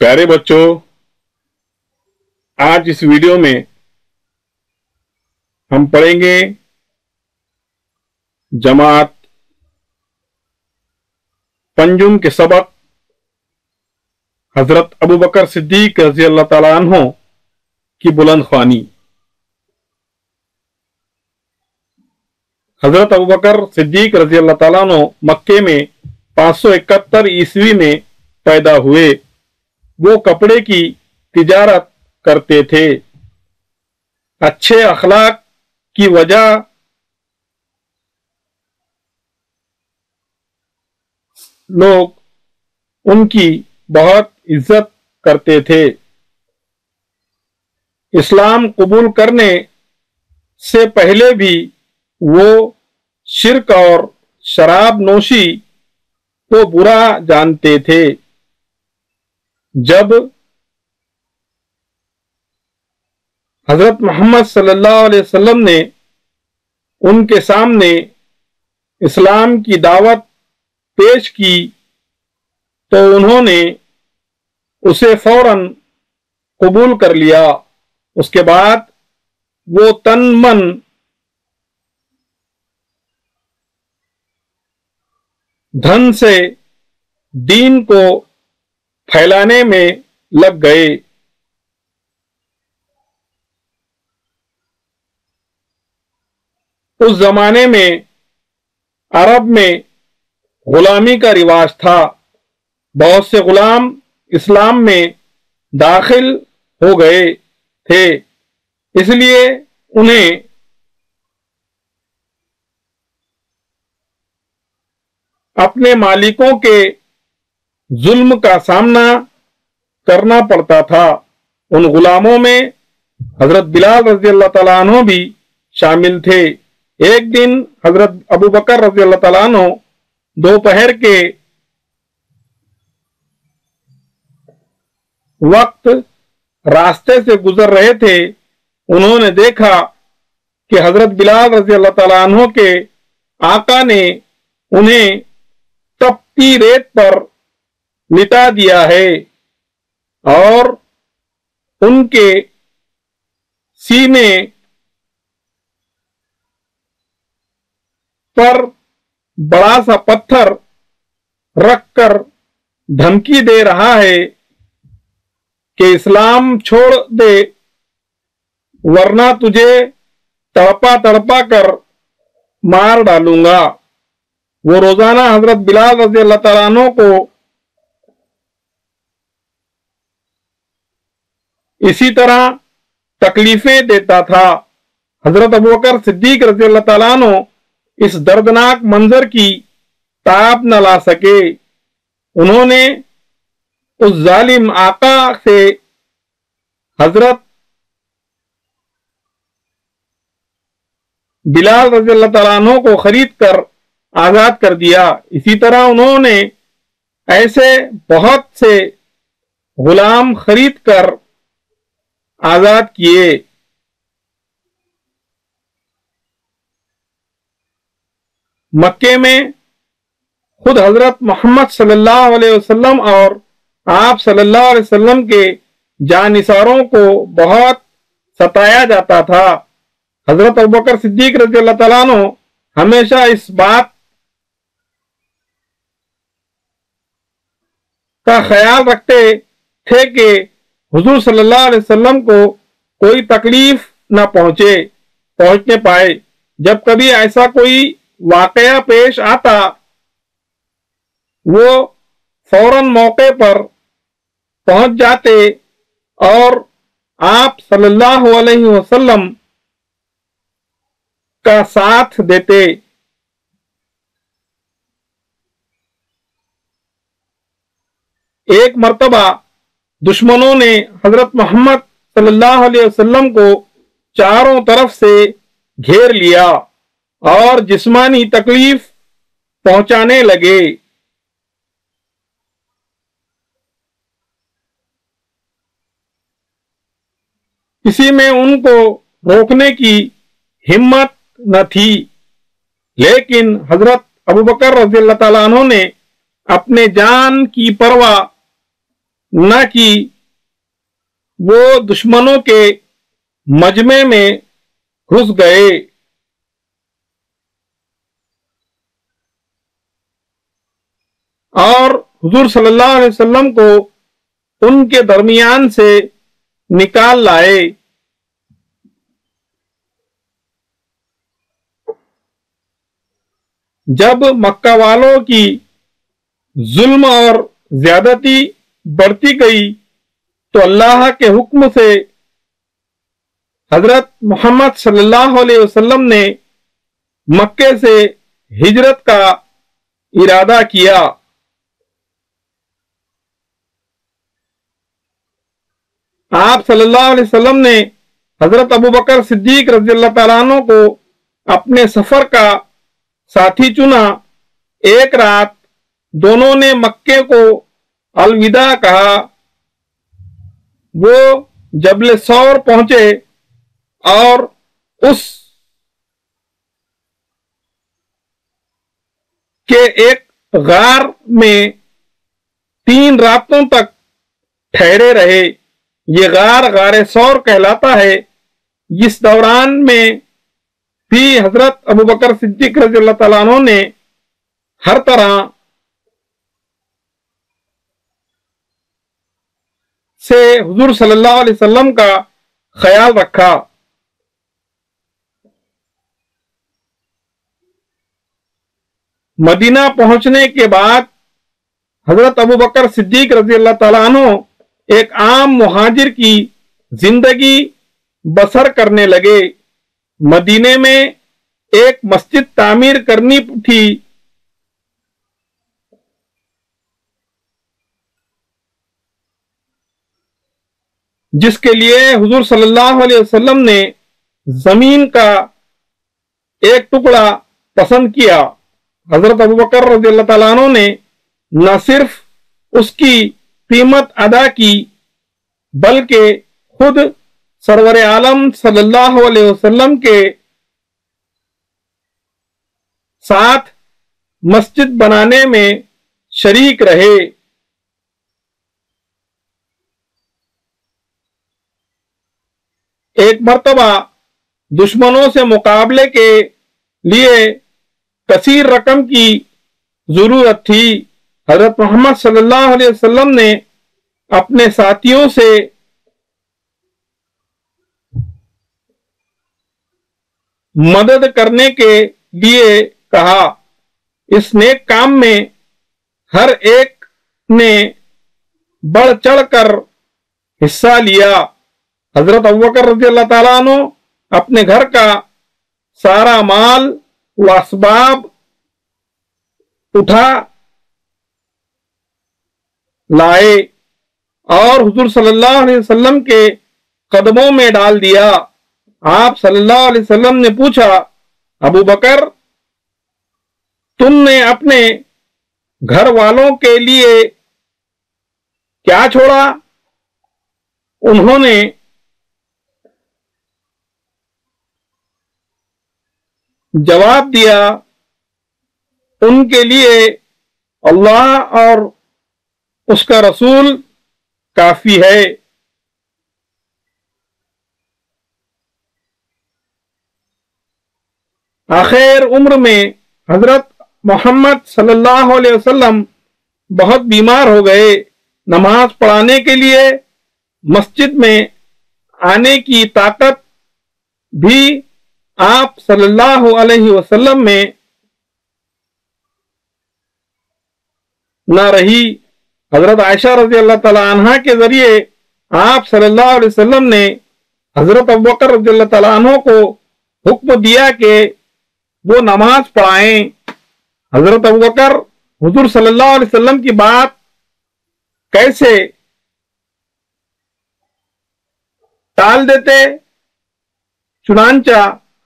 प्यारे बच्चों, आज इस वीडियो में हम पढ़ेंगे जमात पंजुम के सबक हजरत अबू बकर सिद्दीक रज़ी अल्लाह ताला अन्हो की बुलंद ख्वानी। हजरत अबू बकर सिद्दीक रज़ी अल्लाह ताला अन्हो मक्के में 571 ईस्वी में पैदा हुए। वो कपड़े की तिजारत करते थे। अच्छे अखलाक की वजह लोग उनकी बहुत इज्जत करते थे। इस्लाम कबूल करने से पहले भी वो शिर्क और शराब नोशी को बुरा जानते थे। जब हजरत मोहम्मद सल्लल्लाहु अलैहि वसल्लम ने उनके सामने इस्लाम की दावत पेश की तो उन्होंने उसे फौरन कबूल कर लिया। उसके बाद वो तन मन धन से दीन को फैलाने में लग गए। उस जमाने में अरब में गुलामी का रिवाज था। बहुत से गुलाम इस्लाम में दाखिल हो गए थे, इसलिए उन्हें अपने मालिकों के जुल्म का सामना करना पड़ता था। उन गुलामों में हजरत बिलाल रज़ी अल्लाह ताला अन्हु भी शामिल थे। एक दिन हजरत अबू बकर रज़ी अल्लाह ताला अन्हु दोपहर के वक्त रास्ते से गुजर रहे थे। उन्होंने देखा कि हजरत बिलाल रज़ी अल्लाह ताला अन्हु के आका ने उन्हें तपती रेत पर लिटा दिया है और उनके सीने पर बड़ा सा पत्थर रखकर धमकी दे रहा है कि इस्लाम छोड़ दे वरना तुझे तड़पा तड़पा कर मार डालूंगा। वो रोजाना हजरत बिलाल रज़ी अल्लाह ताला अन्हु को इसी तरह तकलीफें देता था। हजरत अबू बकर सिद्दीक रज़ी अल्लाह ताला अन्हु इस दर्दनाक मंजर की ताब न ला सके। उन्होंने उस जालिम आका से हजरत बिलाल रज़ी अल्लाह ताला अन्हु को खरीद कर आजाद कर दिया। इसी तरह उन्होंने ऐसे बहुत से गुलाम खरीद कर आजाद किए। मक्के में खुद हजरत मोहम्मद सल्लल्लाहु अलैहि वसल्लम और आप सल्लल्लाहु अलैहि वसल्लम के जानिसारों को बहुत सताया जाता था। हजरत अबू बकर सिद्दीक रज़ी अल्लाह ताला अन्हु हमेशा इस बात का ख्याल रखते थे कि हुजूर सल्लल्लाहु अलैहि वसल्लम को कोई तकलीफ न पहुंचने पाए। जब कभी ऐसा कोई वाकया पेश आता वो फौरन मौके पर पहुंच जाते और आप सल्लल्लाहु अलैहि वसल्लम का साथ देते। एक मर्तबा दुश्मनों ने हजरत मोहम्मद सल्लल्लाहु अलैहि वसल्लम को चारों तरफ से घेर लिया और जिस्मानी तकलीफ पहुंचाने लगे। किसी में उनको रोकने की हिम्मत न थी, लेकिन हजरत अबू बकर रज़ी अल्लाह ताला अन्हु ने اپنے جان کی پرواہ نہ کی، وہ دشمنوں کے مجمع میں گھس گئے۔ اور حضور صلی اللہ علیہ وسلم کو ان کے درمیان سے نکال لائے۔ جب مکہ والوں کی ظلم اور زیادتی بڑھتی گئی تو اللہ کے حکم سے حضرت محمد صلی اللہ علیہ وسلم نے مکے سے ہجرت کا ارادہ کیا۔ آپ صلی اللہ علیہ وسلم نے حضرت ابوبکر صدیق رضی اللہ تعالیٰ عنہ کو اپنے سفر کا ساتھی چنا۔ ایک رات دونوں نے مکے کو الوداع کہا۔ وہ جبل ثور پہنچے اور اس کے ایک غار میں 3 راتوں تک ٹھہرے رہے۔ یہ غار ثور کہلاتا ہے۔ اس دوران میں بھی حضرت ابوبکر صدیق رضی اللہ تعالیٰ عنہ نے ہر طرح سے حضور صلی اللہ علیہ وسلم کا خیال رکھا۔ مدینہ پہنچنے کے بعد حضرت ابوبکر صدیق رضی اللہ تعالیٰ عنہ ایک عام مہاجر کی زندگی بسر کرنے لگے۔ مدینے میں ایک مسجد تعمیر کرنی تھی۔ جس کے لیے حضور صلی اللہ علیہ وسلم نے زمین کا ایک ٹکڑا پسند کیا۔ حضرت ابوبکر رضی اللہ تعالیٰ عنہ نے نہ صرف اس کی قیمت ادا کی بلکہ خود سرور عالم صلی اللہ علیہ وسلم کے ساتھ مسجد بنانے میں شریک رہے۔ ایک مرتبہ دشمنوں سے مقابلے کے لیے کثیر رقم کی ضرورت تھی۔ حضرت محمد صلی اللہ علیہ وسلم نے اپنے ساتھیوں سے مدد کرنے کے لیے کہا۔ اس نیک کام میں ہر ایک نے بڑھ چڑھ کر حصہ لیا۔ حضرت ابوبکر رضی اللہ تعالیٰ عنہ اپنے گھر کا سارا مال و اسباب اٹھا لائے اور حضور صلی اللہ علیہ وسلم کے قدموں میں ڈال دیا۔ آپ صلی اللہ علیہ وسلم نے پوچھا، ابو بکر تم نے اپنے گھر والوں کے لیے کیا چھوڑا؟ انہوں نے جواب دیا، ان کے لیے اللہ اور اس کا رسول کافی ہے۔ آخر عمر میں حضرت محمد صلی اللہ علیہ وسلم بہت بیمار ہو گئے۔ نماز پڑھانے کے لیے مسجد میں آنے کی طاقت بھی آپ صلی اللہ علیہ وسلم میں نہ رہی۔ حضرت عائشہ رضی اللہ تعالی عنہا کے ذریعے آپ صلی اللہ علیہ وسلم نے حضرت ابوبکر رضی اللہ تعالی عنہ کو حکم دیا کہ وہ نماز پڑھائیں۔ حضرت ابوبکر حضور صلی اللہ علیہ وسلم کی بات کیسے ٹال دیتے؟ چنانچہ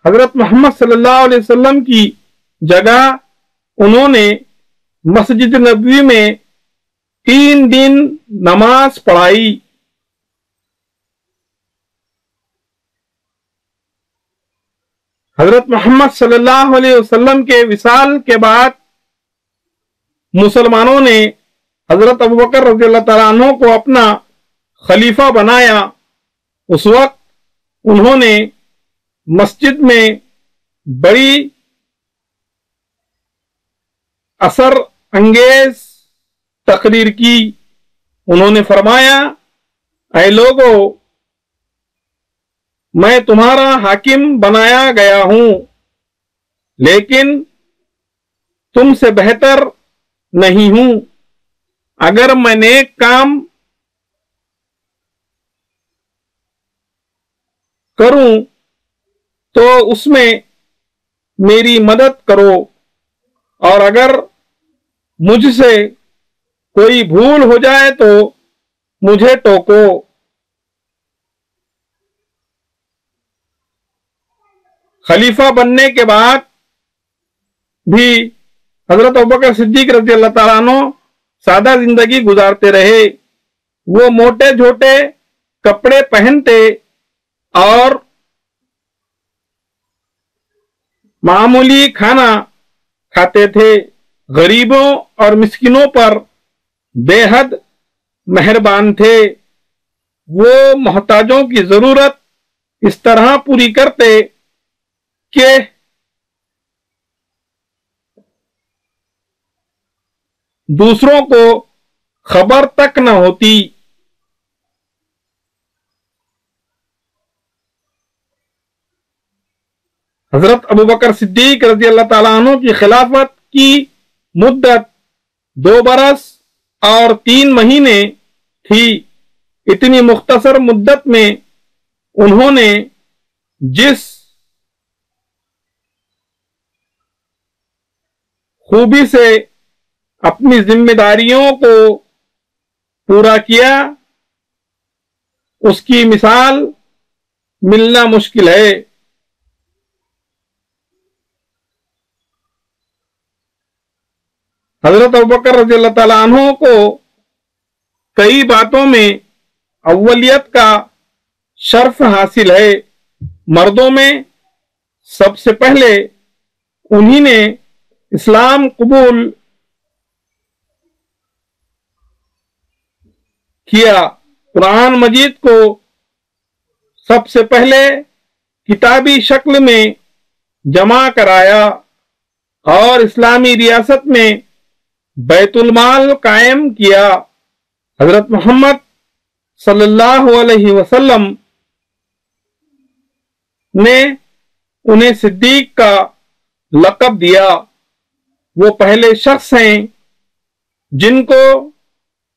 حضرت محمد صلی اللہ علیہ وسلم کی جگہ انہوں نے مسجد نبوی میں 3 دن نماز پڑھائی۔ حضرت محمد صلی اللہ علیہ وسلم کے وصال کے بعد मुसलमानों ने हजरत अबू बकर रज़ियल्लाहु ताला अन्हु को अपना खलीफा बनाया, उस वक्त उन्होंने मस्जिद में बड़ी असर अंगेज तकरीर की। उन्होंने फरमाया, ऐ लोगो, मैं तुम्हारा हाकिम बनाया गया हूं, लेकिन तुमसे बेहतर नहीं हूं। अगर मैं नेक काम करूं तो उसमें मेरी मदद करो, और अगर मुझसे कोई भूल हो जाए तो मुझे टोको। खलीफा बनने के बाद भी हजरत अबू बकर सिद्दीक रज़ियल्लाहु ताला अन्हु सादा जिंदगी गुजारते रहे। वो मोटे छोटे कपड़े पहनते और मामूली खाना खाते थे। गरीबों और मिस्किनों पर बेहद मेहरबान थे। वो मोहताजों की जरूरत इस तरह पूरी करते कि दूसरों को खबर तक न होती। हजरत अबू बकर सिद्दीक रज़ियल्लाहु ताला अन्हु की खिलाफत की मुद्दत 2 बरस और 3 महीने थी। इतनी मुख्तसर मुद्दत में उन्होंने जिस खूबी से अपनी जिम्मेदारियों को पूरा किया, उसकी मिसाल मिलना मुश्किल है। हजरत अबू बकर रज़ियल्लाहु ताला अन्हु को कई बातों में अव्वलियत का शर्फ हासिल है। मर्दों में सबसे पहले उन्हीं ने इस्लाम कबूल किया, कुरान मजीद को सबसे पहले किताबी शक्ल में जमा कराया और इस्लामी रियासत में बैतुल माल कायम किया। हजरत मोहम्मद सल्लल्लाहु अलैहि वसल्लम ने उन्हें सिद्दीक का लक़ब दिया। वो पहले शख्स हैं जिनको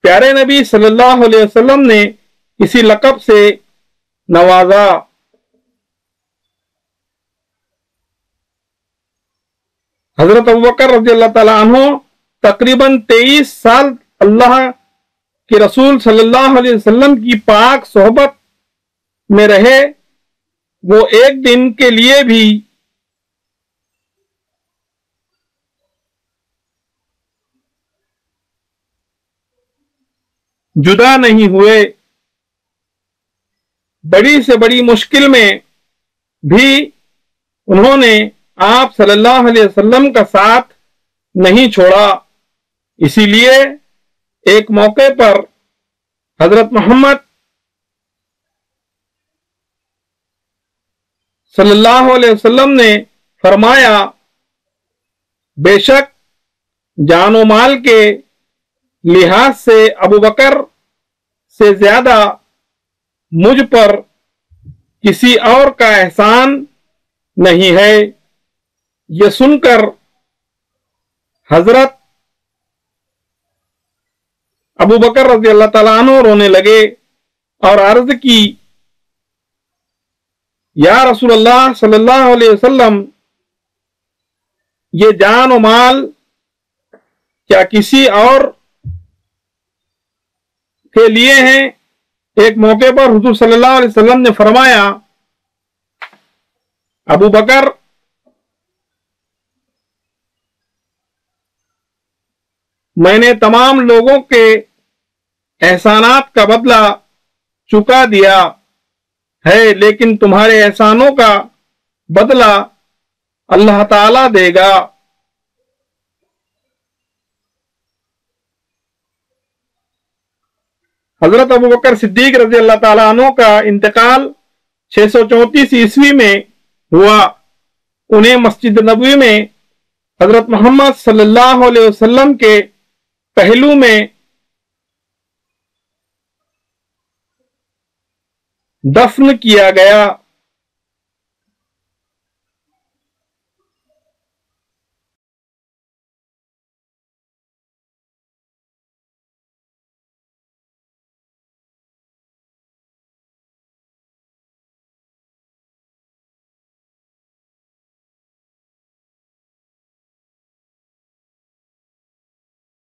प्यारे नबी सल्लल्लाहु अलैहि वसल्लम ने इसी लक़ब से नवाजा। हजरत अबू बकर रज़ियल्लाहु ताला अन्हु तकरीबन 23 साल अल्लाह के रसूल सल्लल्लाहु अलैहि वसल्लम की पाक सोहबत में रहे। वो एक दिन के लिए भी जुदा नहीं हुए। बड़ी से बड़ी मुश्किल में भी उन्होंने आप सल्लल्लाहु अलैहि वसल्लम का साथ नहीं छोड़ा। इसीलिए एक मौके पर हजरत मोहम्मद सल्लल्लाहु अलैहि वसल्लम ने फरमाया, बेशक जानो माल के लिहाज से अबू बकर से ज्यादा मुझ पर किसी और का एहसान नहीं है। यह सुनकर हजरत अबू बकर रज़ियल्लाहु ताला अन्हु रोने लगे और अर्ज की, या रसूलल्लाह सल्लल्लाहु अलैहि वसल्लम, ये जान और माल क्या किसी और के लिए हैं? एक मौके पर हुजूर सल्लल्लाहु अलैहि वसल्लम ने फरमाया, अबू बकर, मैंने तमाम लोगों के एहसानात का बदला चुका दिया है, लेकिन तुम्हारे एहसानों का बदला अल्लाह ताला देगा। حضرت ابو بکر صدیق رضی اللہ تعالیٰ عنہ کا انتقال 634 عیسوی میں ہوا۔ انہیں مسجد نبوی میں حضرت محمد صلی اللہ علیہ وسلم کے پہلو میں دفن کیا گیا۔